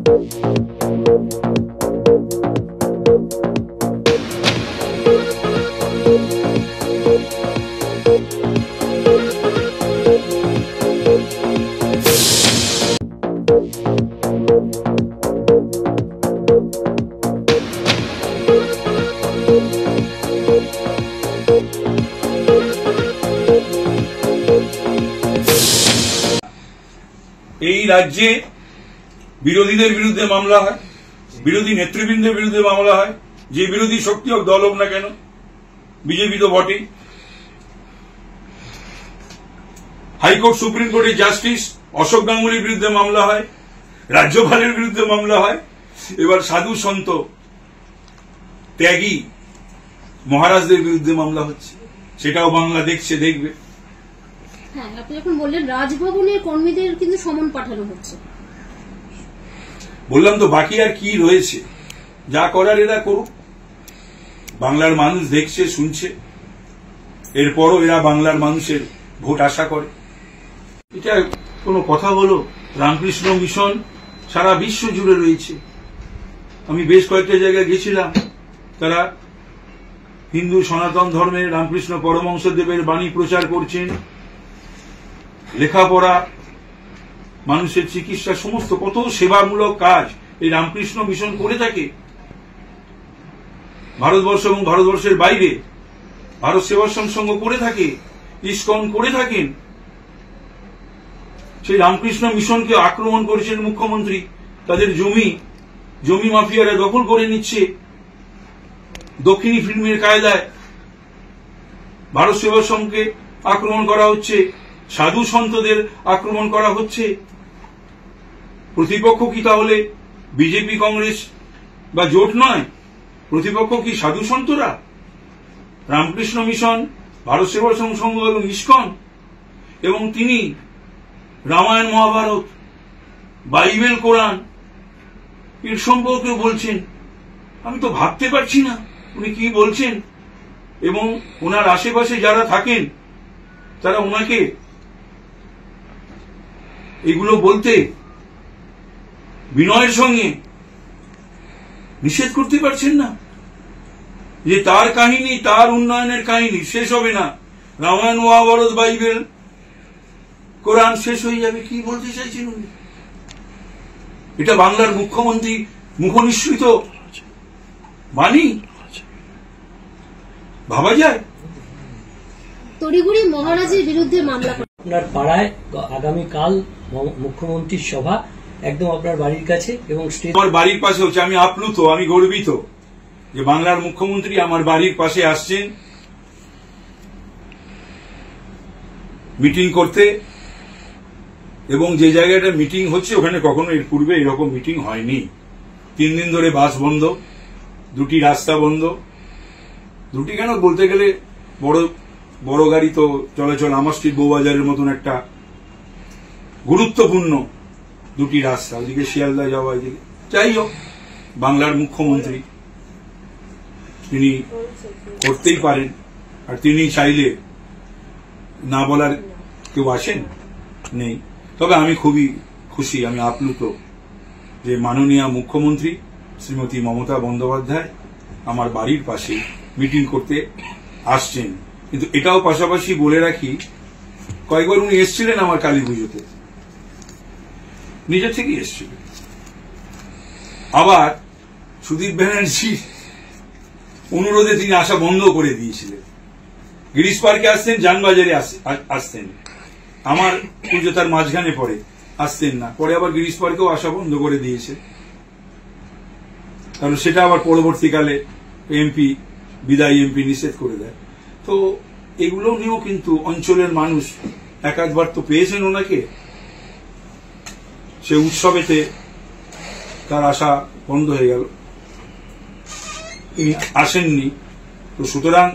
এই রাজ্যে বিরোধীদের বিরুদ্ধে মামলা হয়, বিরোধী নেতৃবৃন্দের বিরুদ্ধে মামলা হয়, যে বিরোধী শক্তি হোক, দল হোক না কেন, বিজেপি তো বটেই। হাইকোর্ট সুপ্রিম কোর্টের জাস্টিস অশোক গাঙ্গুলির বিরুদ্ধে মামলা হয়, রাজ্যপালের বিরুদ্ধে মামলা হয়, এবার সাধু সন্ত ত্যাগী মহারাজদের বিরুদ্ধে মামলা হচ্ছে। সেটাও বাংলা দেখছে, দেখবে। হ্যাঁ, আপনি যখন বললেন রাজভবনের কর্মীদের কিন্তু সমন পাঠানো হচ্ছে, বললাম তো বাকি আর কি রয়েছে, যা করার এরা করুক। বাংলার মানুষ দেখছে, শুনছে, এরপরও এরা বাংলার মানুষের ভোট আশা করে। এটা কোনো কথা হলো? রামকৃষ্ণ মিশন সারা বিশ্ব জুড়ে রয়েছে। আমি বেশ কয়েকটা জায়গায় গেছিলাম, তারা হিন্দু সনাতন ধর্মের রামকৃষ্ণ পরমহংসদেবের বাণী প্রচার করছেন, লেখাপড়া, মানুষের চিকিৎসা, সমস্ত কত সেবামূলক কাজ এই রামকৃষ্ণ মিশন করে থাকে। ভারতবর্ষ এবং ভারতবর্ষের বাইরে ভারত সেবাশ্রম সংঘ করে থাকে, ইসকন করে থাকেন। সেই রামকৃষ্ণ মিশনকে আক্রমণ করেছেন মুখ্যমন্ত্রী। তাদের জমি মাফিয়ারা দখল করে নিচ্ছে দক্ষিণী ফিল্মের কায়দায়। ভারত সেবাশ্রমকে আক্রমণ করা হচ্ছে, সাধু সন্তদের আক্রমণ করা হচ্ছে। প্রতিপক্ষ কি তাহলে বিজেপি, কংগ্রেস বা জোট নয়? প্রতিপক্ষ কি সাধু সন্তরা? রামকৃষ্ণ মিশন, ভারত সেবাশ্রম সংঘ এবং ইসকন। এবং তিনি রামায়ণ, মহাভারত, বাইবেল, কোরআন এর সম্পর্কে বলছেন। আমি তো ভাবতে পারছি না উনি কি বলছেন। এবং ওনার আশেপাশে যারা থাকেন তারা ওনাকে এগুলো বলতে বিনয়ের সঙ্গে নিষেধ করতে পারছেন না, যে তার কাহিনী, তার উন্নয়নের কাহিনী শেষ হবে না। রামায়ণ, মহাভারত, বাইবেল, কোরআন শেষ হয়ে যাবে। কি বলতে চাইছেন উনি? এটা বাংলার মুখ্যমন্ত্রী মুখনিসৃত বাণী ভাবা যায়? তড়িঘড়ি মহারাজের বিরুদ্ধে মামলা। আপনার পাড়ায় আগামীকাল মুখ্যমন্ত্রীর সভা, একদম আপনার বাড়ির কাছে, এবং আমার বাড়ির পাশে হচ্ছে। আমি আপ্লুত, আমি গর্বিত যে বাংলার মুখ্যমন্ত্রী আমার বাড়ির পাশে আসছেন মিটিং করতে। এবং যে জায়গাটা মিটিং হচ্ছে ওখানে কখনো এর পূর্বে এরকম মিটিং হয়নি। 3 দিন ধরে বাস বন্ধ, 2টি রাস্তা বন্ধ। 2টি কেন বলতে গেলে বড় গাড়ি তো চলাচল, আমার স্ট্রিট বউবাজারের মতন একটা গুরুত্বপূর্ণ 2টি রাস্তা, ওইদিকে শিয়ালদা যাওয়া, এদিকে। যাই হোক, বাংলার মুখ্যমন্ত্রী তিনি করতেই পারেন, আর তিনি চাইলে না বলার কেউ আসেন নেই। তবে আমি খুবই খুশি, আমি আপ্লুত যে মাননীয় মুখ্যমন্ত্রী শ্রীমতী মমতা বন্দ্যোপাধ্যায় আমার বাড়ির পাশে মিটিং করতে আসছেন। কিন্তু এটাও পাশাপাশি বলে রাখি, কয়েকবার উনি এসেছিলেন আমার কালী পুজোতে, নিজে থেকেই এসেছিলেন। আবার সুদীপ ব্যানার্জির অনুরোধে তিনি আসা বন্ধ করে দিয়েছিলেন। গিরিশ পার্কে আসতেন, জানবাজারে আসতেন, আমার পুজো তার মাঝখানে পড়ে, আসতেন না। পরে আবার গিরিশ পার্কেও আসা বন্ধ করে দিয়েছে, কারণ সেটা আবার পরবর্তীকালে বিদায়ী এমপি নিষেধ করে দেয়। তো এগুলো নিয়েও কিন্তু অঞ্চলের মানুষ একাধবার তো পেয়েছেন ওনাকে। সে উৎসবেতে তার আসা বন্ধ হয়ে গেল, তিনি আসেননি। তো সুতরাং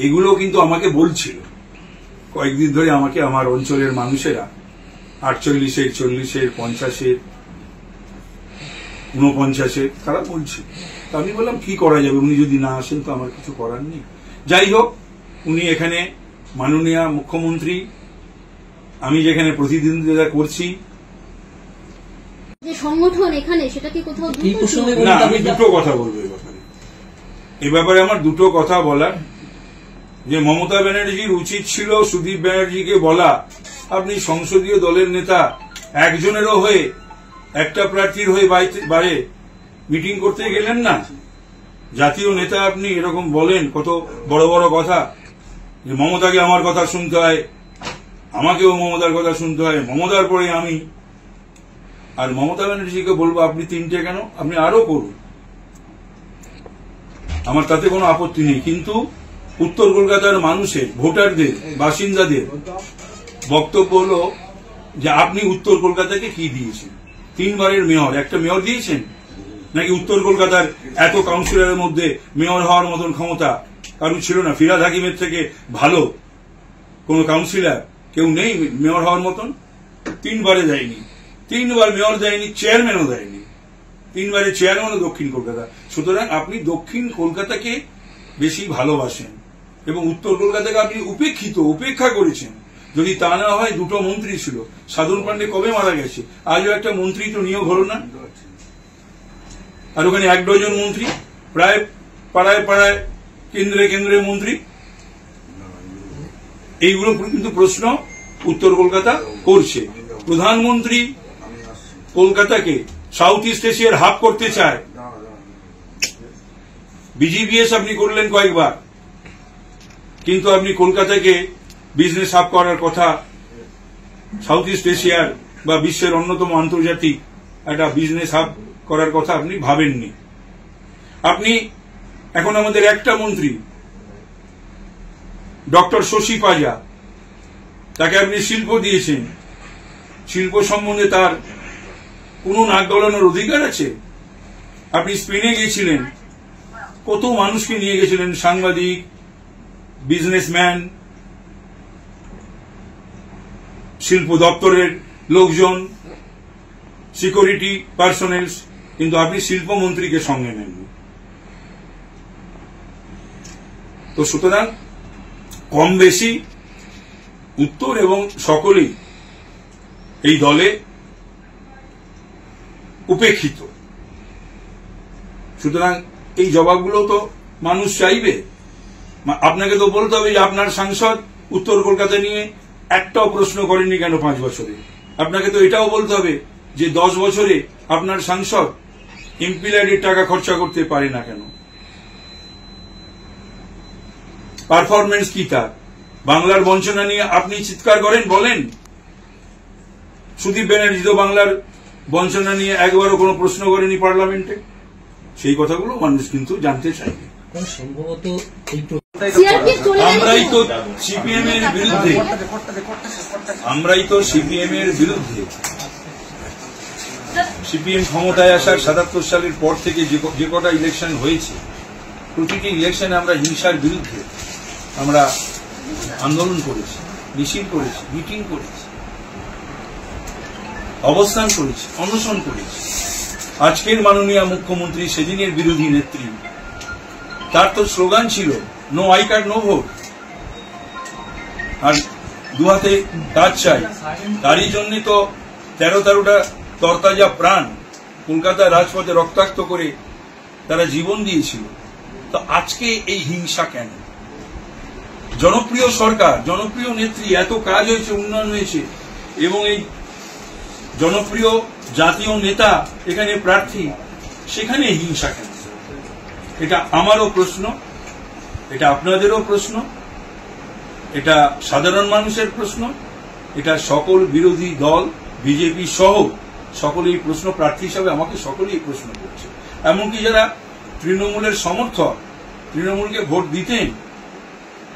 এগুলো কিন্তু আমাকে বলছিল কয়েকদিন ধরে, আমাকে আমার অঞ্চলের মানুষেরা 48-এর, 40-এর, 50-এর, 49-এর তারা বলছিল। আমি বললাম কি করা যাবে, উনি যদি না আসেন তো আমার কিছু করার নেই। যাই হোক, উনি এখানে মাননীয় মুখ্যমন্ত্রী, আমি যেখানে প্রতিদ্বন্দ্বিতা করছি। যে সংগঠন এখানে, সেটা কি কোথাও এই প্রসঙ্গে না, আমি দুটো কথা বলবো এই ব্যাপারে। এই ব্যাপারে আমার দুটো কথা বলার, যে মমতা ব্যানার্জির উচিত ছিল সুদীপ ব্যানার্জিকে বলা, আপনি সংসদীয় দলের নেতা, একজনেরও হয়ে, একটা প্রার্থীর হয়ে বাইরে মিটিং করতে গেলেন না। জাতীয় নেতা আপনি, এরকম বলেন কত বড় বড় কথা, যে মমতাকে আমার কথা শুনতে হয়, আমাকেও মমতার কথা শুনতে হয়, মমতার পরে আমি। আর মমতা ব্যানার্জিকে বলবো আপনি তিনটে কেন, আপনি আরো করুন, আমার তাতে কোনো আপত্তি নেই। কিন্তু উত্তর কলকাতার মানুষের, ভোটারদের, বাসিন্দাদের বক্তব্য হলো যে আপনি উত্তর কলকাতাকে কি দিয়েছেন? 3 বারের মেয়র, একটা মেয়র দিয়েছেন নাকি? উত্তর কলকাতার এত কাউন্সিলরের মধ্যে মেয়র হওয়ার মতন ক্ষমতা কারু ছিল না? ফিরহাদ হাকিমের থেকে ভালো কোন কাউন্সিলর কেউ নেই মেয়র হওয়ার মতন? 3 বারে দেয়নি, 3 বার মেয়র দেয়নি, চেয়ারম্যানও দেয়নি, 3 বারের চেয়ারম্যানও দক্ষিণ কলকাতা। সুতরাং আপনি দক্ষিণ কলকাতাকে বেশি ভালোবাসেন এবং উত্তর কলকাতাকে আপনি উপেক্ষা করেছেন। যদি তা না হয়, 2টো মন্ত্রী ছিল, সাধন পান্ডে কবে মারা গেছে, আজও একটা মন্ত্রী তো নিয়োগ হলো না। আর ওখানে 1 ডজন মন্ত্রী, প্রায় পাড়ায় পাড়ায়, কেন্দ্রে কেন্দ্রে মন্ত্রী। এইগুলো কিন্তু প্রশ্ন উত্তর কলকাতা করছে। প্রধানমন্ত্রী কলকাতাকে সাউথ ইস্ট এশিয়ার হাব করতে চায়, বিজিবিএস আপনি করলেন কয়েকবার, কিন্তু আপনি কলকাতাকে বিজনেস হাব করার কথা, সাউথ ইস্ট এশিয়ার বা বিশ্বের অন্যতম আন্তর্জাতিক একটা বিজনেস হাব করার কথা আপনি ভাবেননি। আপনি এখন আমাদের একটা মন্ত্রী ডক্টর শশী পাজা, তাকে আপনি শিল্প দিয়েছেন, শিল্প সম্বন্ধে তার কোন নাক গলানোর অধিকার আছে? আপনি স্পেনে গিয়েছিলেন, কত মানুষকে নিয়ে গেছিলেন, সাংবাদিক, বিজনেসম্যান, শিল্প দপ্তরের লোকজন, সিকিউরিটি পার্সোনেলস, কিন্তু আপনি শিল্পমন্ত্রীকে সঙ্গে নেননি। তো সুতরাং কম বেশি উত্তর এবং সকলেই এই দলে উপেক্ষিত। সুতরাং এই জবাবগুলো তো মানুষ চাইবে। আপনাকে তো বলতে হবে যে আপনার সাংসদ উত্তর কলকাতা নিয়ে একটাও প্রশ্ন করেননি কেন 5 বছরে। আপনাকে তো এটাও বলতে হবে যে 10 বছরে আপনার সাংসদ এমপিল্যাডের টাকা খরচা করতে পারে না কেন। পারফরমেন্স কি তার? বাংলার বঞ্চনা নিয়ে আপনি চিৎকার করেন, বলেন। সুদীপ ব্যানার্জি তো বাংলার বঞ্চনা নিয়ে একবারও কোনো প্রশ্ন করেনি পার্লামেন্টে। সেই কথাগুলো মানুষ কিন্তু জানতে চাইবে। সম্ভবত আমরাই তো সিপিএম এর বিরুদ্ধে, সিপিএম ক্ষমতায় আসার 77 সালের পর থেকে যে কটা ইলেকশন হয়েছে, প্রতিটি ইলেকশনে আমরা হিংসার বিরুদ্ধে আমরা আন্দোলন করেছি, মিছিল করেছি, মিটিং করেছি, অবস্থান করেছি, অনশন করেছি। আজকের মাননীয় মুখ্যমন্ত্রী, সেদিনের বিরোধী নেত্রী, তার তো স্লোগান ছিল no I card no vote, আর 2 হাতে কাজ চাই। তারই জন্য তো 13টা তরতাজা প্রাণ কলকাতা রাজপথে রক্তাক্ত করে তারা জীবন দিয়েছিল। তো আজকে এই হিংসা কেন? জনপ্রিয় সরকার, জনপ্রিয় নেত্রী, এত কাজ হয়েছে, উন্নয়ন হয়েছে, এবং এই জনপ্রিয় জাতীয় নেতা এখানে প্রার্থী, সেখানে হিংসা কেন? এটা আমারও প্রশ্ন, এটা আপনাদেরও প্রশ্ন, এটা সাধারণ মানুষের প্রশ্ন, এটা সকল বিরোধী দল, বিজেপি সহ সকলেই প্রশ্ন, প্রার্থী হিসাবে আমাকে সকলেই প্রশ্ন করছে। এমনকি যারা তৃণমূলের সমর্থক, তৃণমূলকে ভোট দিতেন,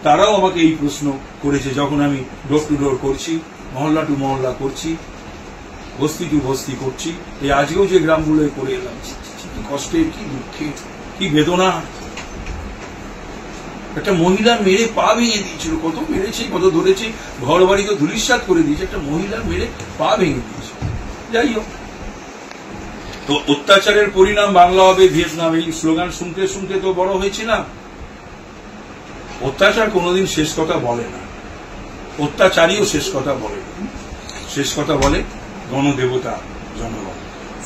তারাও আমাকে এই প্রশ্ন করেছে যখন আমি ডোর টু ডোর করছি, মহল্লা টু মহল্লা করছি, বস্তি টু বস্তি করছি। এই আজকেও যে গ্রামগুলোয় করে এলাম, কি কষ্টের, কি দুঃখের, কি বেদনা। একটা মহিলা মেরে পা ভেঙে দিয়েছিল, কত মেরেছে, কত ধরেছে, ঘর বাড়ি তো ধুলিস্যাৎ করে দিয়েছে, একটা মহিলা মেরে পা ভেঙে দিয়েছে। যাই হোক, তো অত্যাচারের পরিণাম বাংলা হবে ভিয়েতনাম, এই স্লোগান শুনতে শুনতে তো বড় হয়েছিলাম। অত্যাচার কোনোদিন শেষ কথা বলে না, অত্যাচারীও শেষ কথা বলে না, শেষ কথা বলে গণদেবতা জনগণ।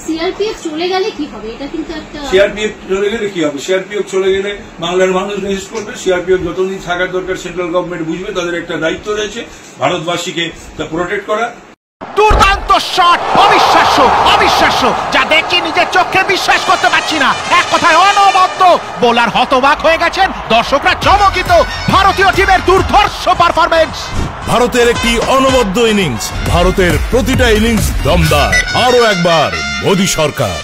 সিআরপিএফ চলে গেলে কি হবে, এটা কিন্তু একটা সিআরপিএফ চলে গেলে কি হবে? সিআরপিএফ চলে গেলে বাংলার মানুষ রেজিস্ট করবে। সিআরপিএফ যতদিন থাকার দরকার সেন্ট্রাল গভর্নমেন্ট বুঝবে, তাদের একটা দায়িত্ব রয়েছে ভারতবাসীকে প্রোটেক্ট করা। দুর্দান্ত শট, অবিশ্বাস্য অবিশ্বাস্য, যা দেখি নিজের চোখে বিশ্বাস করতে পারছি না। এক কথায় অনবদ্য। বোলার হতবাক হয়ে গেছেন, দর্শকরা চমকিত। ভারতীয় টিমের দুর্ধর্ষ পারফরমেন্স। ভারতের একটি অনবদ্য ইনিংস, ভারতের প্রতিটা ইনিংস দমদার। আরো একবার মোদী সরকার।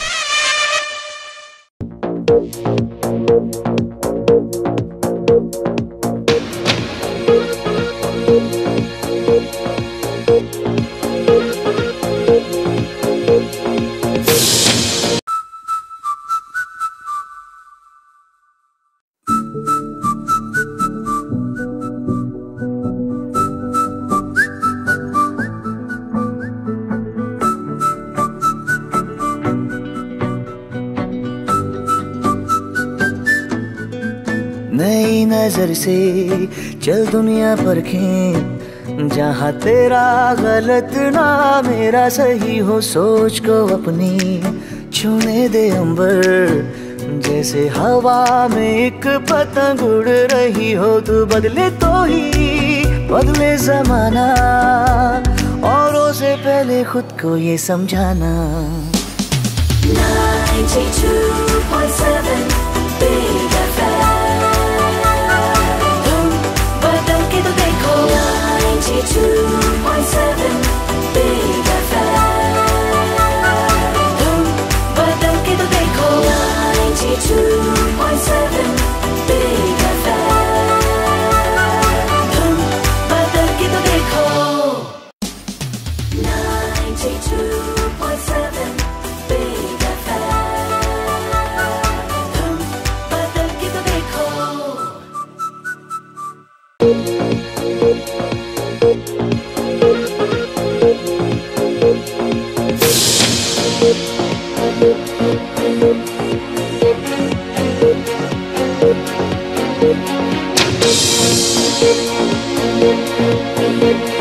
नई नजर से चल दुनिया परखें, जहाँ तेरा गलत ना मेरा सही हो। सोच को अपनी छूने दे अंबर, जैसे हवा में एक पतंग उड़ रही हो। तू बदले तो ही बदले जमाना, औरों से पहले खुद को ये समझाना। 92.7 Big FM, तुम बदल के तो देखो। 92.7 Big FM, तुम बदल के तो देखो। 92.7 Big FM, तुम बदल के तो देखो। 92.7 Big FM, तुम बदल के तो देखो। Thank you.